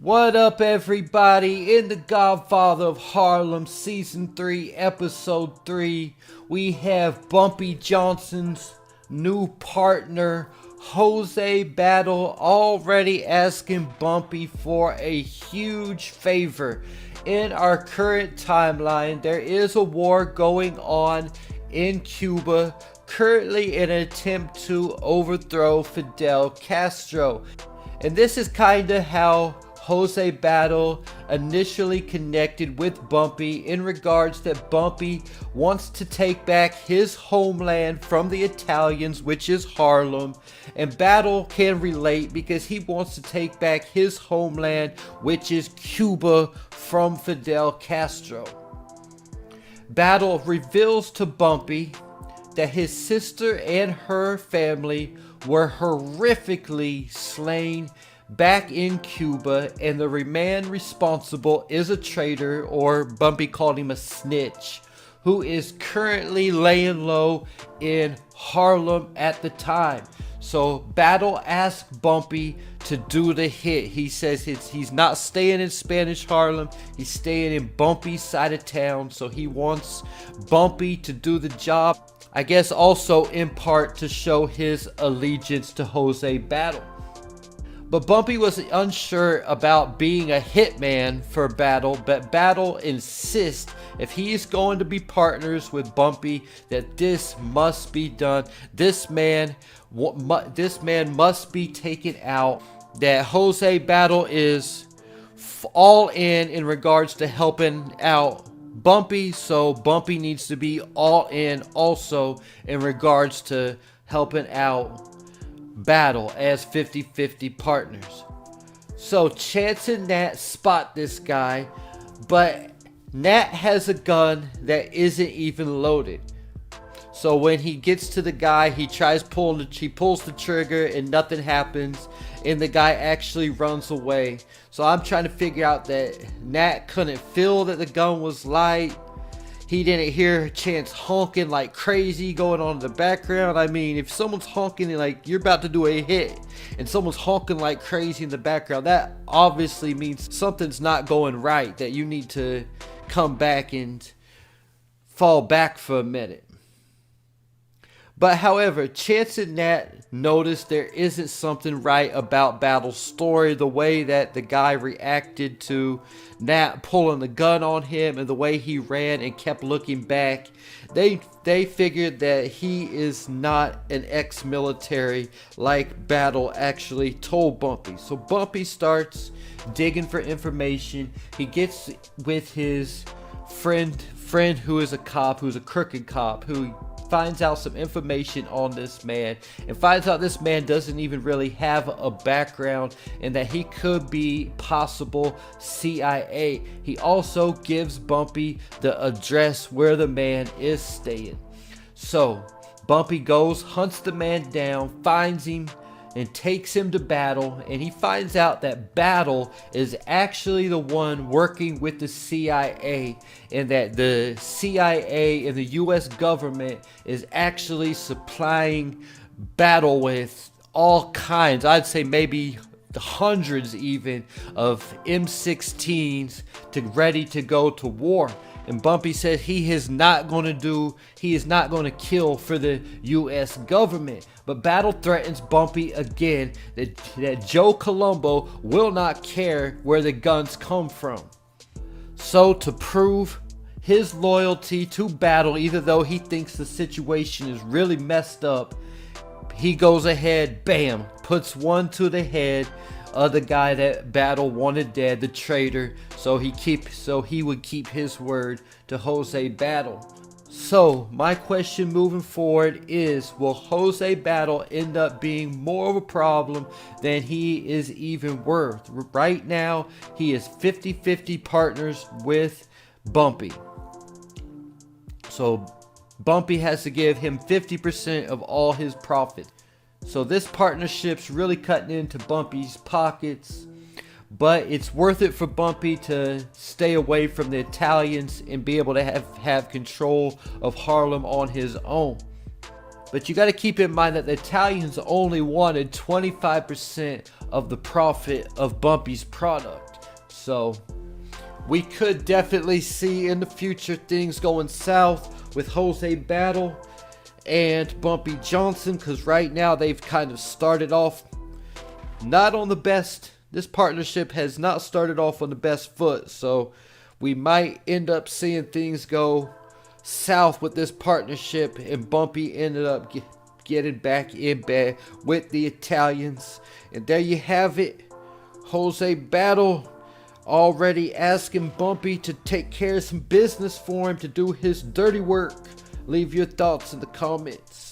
What up, everybody? In the Godfather of Harlem Season 3, Episode 3, we have Bumpy Johnson's new partner, Jose Battle, already asking Bumpy for a huge favor. In our current timeline, there is a war going on in Cuba, currently in an attempt to overthrow Fidel Castro. And this is kinda how Jose Battle initially connected with Bumpy, in regards that Bumpy wants to take back his homeland from the Italians, which is Harlem, and Battle can relate because he wants to take back his homeland, which is Cuba, from Fidel Castro. Battle reveals to Bumpy that his sister and her family were horrifically slain back in Cuba, and the man responsible is a traitor, or Bumpy called him a snitch, who is currently laying low in Harlem at the time. So Battle asked Bumpy to do the hit. He says he's not staying in Spanish Harlem, he's staying in Bumpy's side of town, so he wants Bumpy to do the job. I guess also in part to show his allegiance to Jose Battle. But Bumpy was unsure about being a hitman for Battle, but Battle insists if he is going to be partners with Bumpy that this must be done. This man must be taken out. That Jose Battle is all in regards to helping out Bumpy, so Bumpy needs to be all in also in regards to helping out Battle as 50-50 partners. So Chance and Nat spot this guy, but Nat has a gun that isn't even loaded. So when he gets to the guy, he pulls the trigger and nothing happens, and the guy actually runs away. So I'm trying to figure out that Nat couldn't feel that the gun was light. He didn't hear Chance honking like crazy going on in the background. I mean, if someone's honking like you're about to do a hit and someone's honking like crazy in the background, that obviously means something's not going right, that you need to come back and fall back for a minute. But however, Chance and Nat noticed there isn't something right about Battle's story. The way that the guy reacted to Nat pulling the gun on him and the way he ran and kept looking back, they figured that he is not an ex-military like Battle actually told Bumpy. So Bumpy starts digging for information. He gets with his friend who is a cop, who's a crooked cop, who finds out some information on this man, and finds out this man doesn't even really have a background and that he could be possible CIA. He also gives Bumpy the address where the man is staying. So Bumpy goes, hunts the man down, finds him, and takes him to Battle, and he finds out that Battle is actually the one working with the CIA, and that the CIA and the US government is actually supplying Battle with all kinds, I'd say maybe the hundreds even, of M16s ready to go to war. And Bumpy said he is not going to kill for the US government. But Battle threatens Bumpy again that Joe Colombo will not care where the guns come from. So to prove his loyalty to Battle, even though he thinks the situation is really messed up, he goes ahead, bam, puts one to the head of the guy that Battle wanted dead, the traitor, so he would keep his word to Jose Battle. So my question moving forward is, will Jose Battle end up being more of a problem than he is even worth? Right now, he is 50-50 partners with Bumpy. So Bumpy has to give him 50% of all his profit. So this partnership's really cutting into Bumpy's pockets, but it's worth it for Bumpy to stay away from the Italians and be able to have control of Harlem on his own. But you got to keep in mind that the Italians only wanted 25% of the profit of Bumpy's product. So we could definitely see in the future things going south with Jose Battle and Bumpy Johnson, because right now they've kind of started off not on the best. This partnership has not started off on the best foot, so we might end up seeing things go south with this partnership, and Bumpy ended up getting back in bed with the Italians. And there you have it. Jose Battle already asking Bumpy to take care of some business for him, to do his dirty work. Leave your thoughts in the comments.